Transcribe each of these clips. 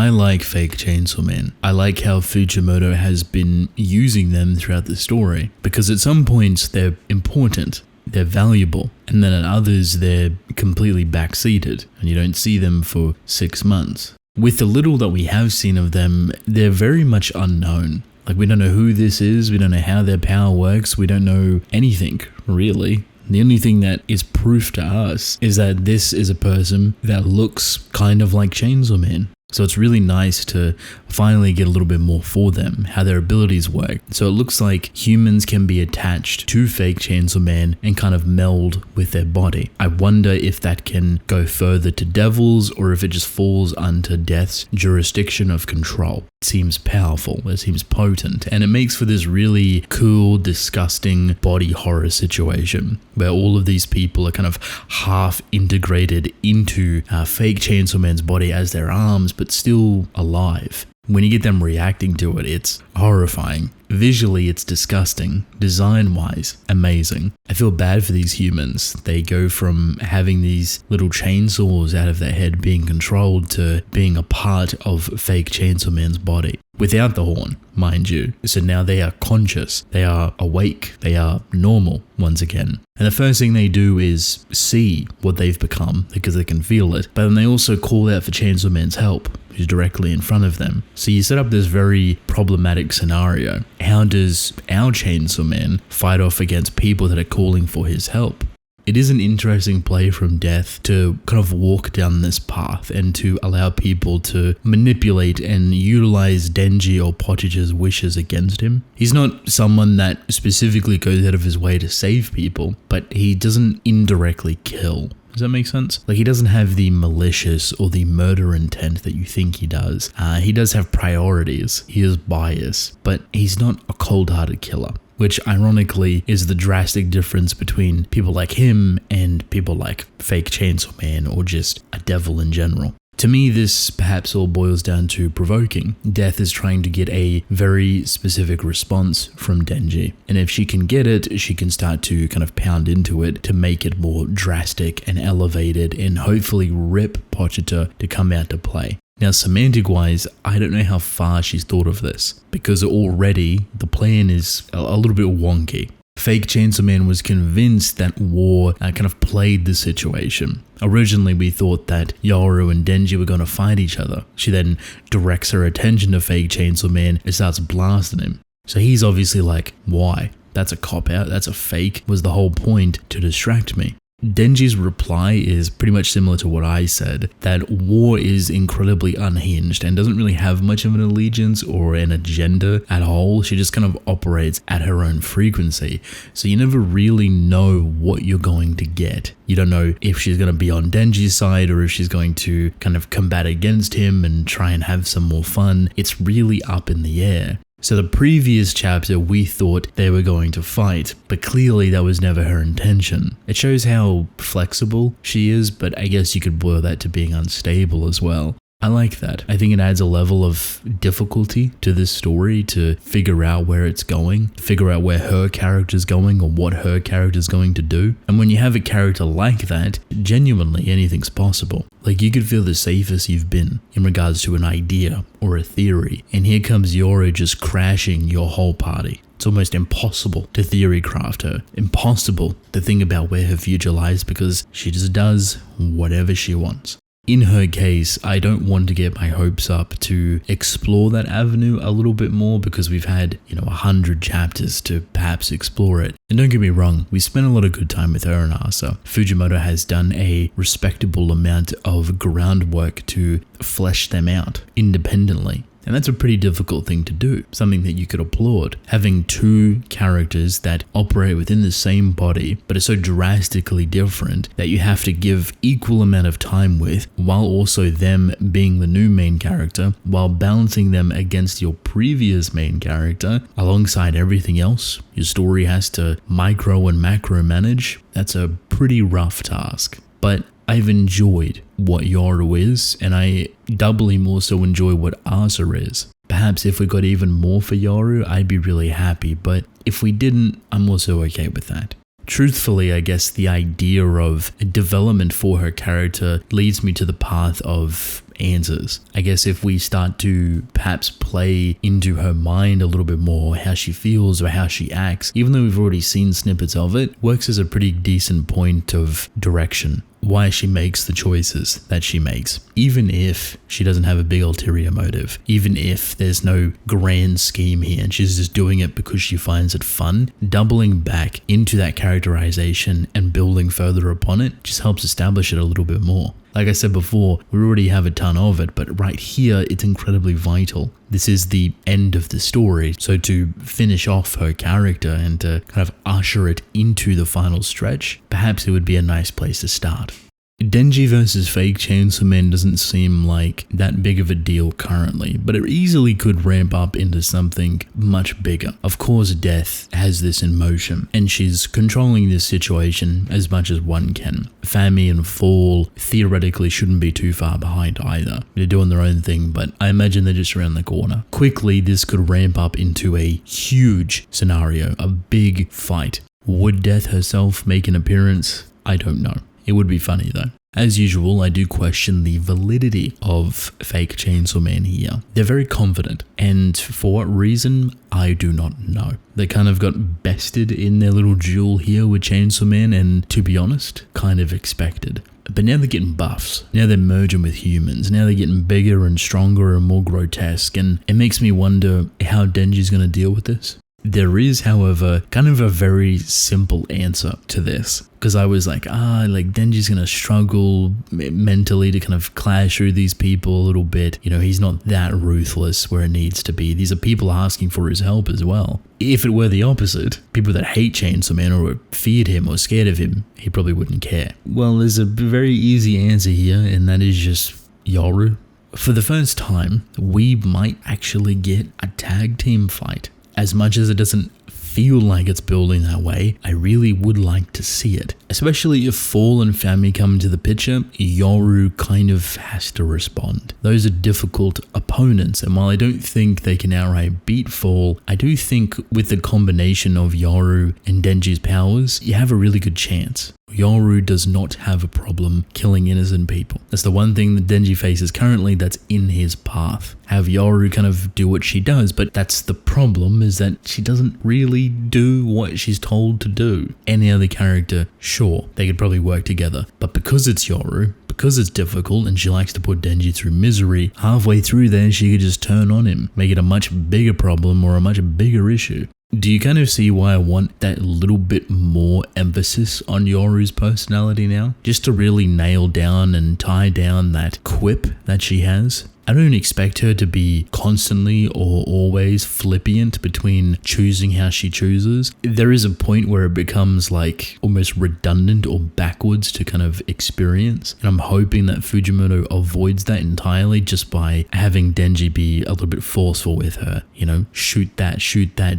I like fake chainsawmen. I like how Fujimoto has been using them throughout the story, because at some points they're important, they're valuable, and then at others they're completely backseated and you don't see them for 6 months. With the little that we have seen of them, they're very much unknown. Like, we don't know who this is, we don't know how their power works, we don't know anything, really. The only thing that is proof to us is that this is a person that looks kind of like Chainsaw Man. So it's really nice to finally get a little bit more for them, how their abilities work. So it looks like humans can be attached to fake Chainsaw Man and kind of meld with their body. I wonder if that can go further to devils or if it just falls under Death's jurisdiction of control. It seems powerful, it seems potent, and it makes for this really cool, disgusting body horror situation where all of these people are kind of half integrated into fake Chainsaw Man's body as their arms, but still alive. When you get them reacting to it, it's horrifying. Visually, it's disgusting. Design-wise, amazing. I feel bad for these humans. They go from having these little chainsaws out of their head being controlled to being a part of fake Chainsaw Man's body. Without the horn, mind you. So now they are conscious, they are awake, they are normal once again. And the first thing they do is see what they've become because they can feel it. But then they also call out for Chainsaw Man's help, who's directly in front of them. So you set up this very problematic scenario. How does our Chainsaw Man fight off against people that are calling for his help? It is an interesting play from Death to kind of walk down this path and to allow people to manipulate and utilize Denji or Pochicha's wishes against him. He's not someone that specifically goes out of his way to save people, but he doesn't indirectly kill. Does that make sense? Like, he doesn't have the malicious or the murder intent that you think he does. He does have priorities. He is biased, but he's not a cold-hearted killer, which ironically is the drastic difference between people like him and people like fake Chainsaw Man or just a devil in general. To me, this perhaps all boils down to provoking. Death is trying to get a very specific response from Denji, and if she can get it, she can start to kind of pound into it to make it more drastic and elevated and hopefully rip Pochita to come out to play. Now, semantic-wise, I don't know how far she's thought of this, because already the plan is a little bit wonky. Fake Chainsaw Man was convinced that war kind of played the situation. Originally, we thought that Yoru and Denji were going to fight each other. She then directs her attention to Fake Chainsaw Man and starts blasting him. So he's obviously like, why? That's a cop-out, that's a fake, was the whole point to distract me. Denji's reply is pretty much similar to what I said, that war is incredibly unhinged and doesn't really have much of an allegiance or an agenda at all. She just kind of operates at her own frequency. So you never really know what you're going to get. You don't know if she's going to be on Denji's side or if she's going to kind of combat against him and try and have some more fun. It's really up in the air. So the previous chapter, we thought they were going to fight, but clearly that was never her intention. It shows how flexible she is, but I guess you could boil that to being unstable as well. I like that. I think it adds a level of difficulty to this story to figure out where it's going, figure out where her character's going or what her character's going to do. And when you have a character like that, genuinely anything's possible. Like, you could feel the safest you've been in regards to an idea or a theory, and here comes Yoru just crashing your whole party. It's almost impossible to theory craft her, impossible to think about where her future lies because she just does whatever she wants. In her case, I don't want to get my hopes up to explore that avenue a little bit more because we've had, 100 chapters to perhaps explore it. And don't get me wrong, we spent a lot of good time with her and Asa. Fujimoto has done a respectable amount of groundwork to flesh them out independently. And that's a pretty difficult thing to do, something that you could applaud. Having two characters that operate within the same body, but are so drastically different that you have to give equal amount of time with, while also them being the new main character, while balancing them against your previous main character, alongside everything else your story has to micro and macro manage. That's a pretty rough task. But I've enjoyed what Yoru is, and I doubly more so enjoy what Asa is. Perhaps if we got even more for Yoru, I'd be really happy, but if we didn't, I'm also okay with that. truthfully, I guess the idea of development for her character leads me to the path of answers. I guess if we start to perhaps play into her mind a little bit more, how she feels or how she acts, even though we've already seen snippets of it, works as a pretty decent point of direction. Why she makes the choices that she makes, even if she doesn't have a big ulterior motive, even if there's no grand scheme here and she's just doing it because she finds it fun. Doubling back into that characterization and building further upon it just helps establish it a little bit more. Like I said before, we already have a ton of it, but right here, it's incredibly vital. This is the end of the story, so to finish off her character and to kind of usher it into the final stretch, perhaps it would be a nice place to start. Denji versus Fake Chainsaw Man doesn't seem like that big of a deal currently, but it easily could ramp up into something much bigger. Of course, Death has this in motion, and she's controlling this situation as much as one can. Fami and Fall theoretically shouldn't be too far behind either. They're doing their own thing, but I imagine they're just around the corner. Quickly, this could ramp up into a huge scenario, a big fight. Would Death herself make an appearance? I don't know. It would be funny though. As usual, I do question the validity of Fake Chainsaw Man here. They're very confident, and for what reason, I do not know. They kind of got bested in their little duel here with Chainsaw Man, and to be honest, kind of expected. But now they're getting buffs. Now they're merging with humans. Now they're getting bigger and stronger and more grotesque, and it makes me wonder how Denji's going to deal with this. There is, however, kind of a very simple answer to this, because I was like Denji's gonna struggle mentally to kind of clash through these people a little bit. You know, he's not that ruthless where it needs to be. These are people asking for his help as well. If it were the opposite, people that hate Chainsaw Man or feared him or scared of him, he probably wouldn't care. Well, there's a very easy answer here, and that is just Yoru. For the first time, we might actually get a tag team fight. As much as it doesn't feel like it's building that way, I really would like to see it. Especially if Fall and Fami come into the picture, Yoru kind of has to respond. Those are difficult opponents, and while I don't think they can outright beat Fall, I do think with the combination of Yoru and Denji's powers, you have a really good chance. Yoru does not have a problem killing innocent people. That's the one thing that Denji faces currently that's in his path. Have Yoru kind of do what she does, but that's the problem, is that she doesn't really do what she's told to do. Any other character, sure, they could probably work together, but because it's Yoru, because it's difficult and she likes to put Denji through misery, halfway through there she could just turn on him, make it a much bigger problem or a much bigger issue. Do you kind of see why I want that little bit more emphasis on Yoru's personality now? Just to really nail down and tie down that quip that she has? I don't expect her to be constantly or always flippant between choosing how she chooses. There is a point where it becomes like almost redundant or backwards to kind of experience. And I'm hoping that Fujimoto avoids that entirely just by having Denji be a little bit forceful with her. You know, shoot that,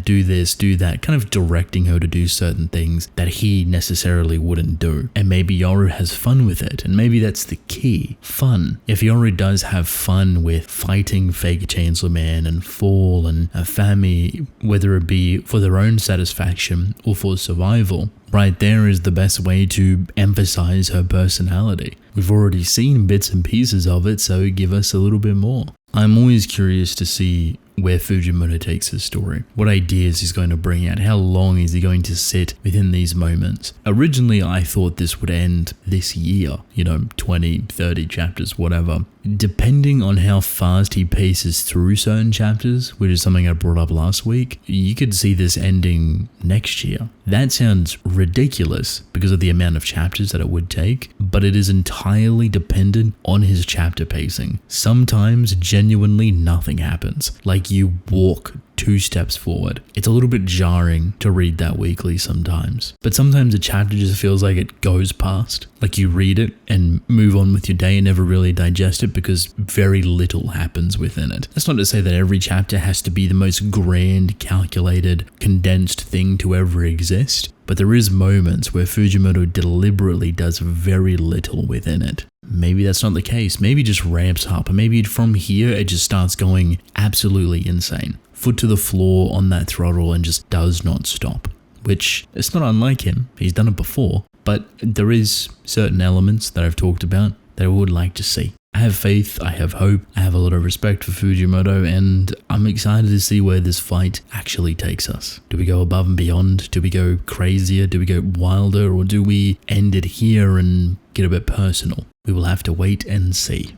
do this, do that. Kind of directing her to do certain things that he necessarily wouldn't do. And maybe Yoru has fun with it. And maybe that's the key. Fun. If Yoru does have fun with fighting Fake Chainsaw Man and Fall and Fami, whether it be for their own satisfaction or for survival, right there is the best way to emphasize her personality. We've already seen bits and pieces of it, so give us a little bit more. I'm always curious to see where Fujimoto takes his story, what ideas he's going to bring out, how long is he going to sit within these moments. Originally, I thought this would end this year, 20, 30 chapters, whatever. Depending on how fast he paces through certain chapters, which is something I brought up last week, you could see this ending next year. That sounds ridiculous because of the amount of chapters that it would take, but it is entirely dependent on his chapter pacing. Sometimes genuinely nothing happens. Like you walk 2 steps forward. It's a little bit jarring to read that weekly sometimes. But sometimes a chapter just feels like it goes past. Like you read it and move on with your day and never really digest it because very little happens within it. That's not to say that every chapter has to be the most grand, calculated, condensed thing to ever exist. But there is moments where Fujimoto deliberately does very little within it. Maybe that's not the case. Maybe it just ramps up, and maybe from here it just starts going absolutely insane. Foot to the floor on that throttle and just does not stop. which it's not unlike him. He's done it before, but there is certain elements that I've talked about that I would like to see. I have faith, I have hope, I have a lot of respect for Fujimoto, and I'm excited to see where this fight actually takes us. Do we go above and beyond? Do we go crazier? Do we go wilder? Or do we end it here and get a bit personal? We will have to wait and see.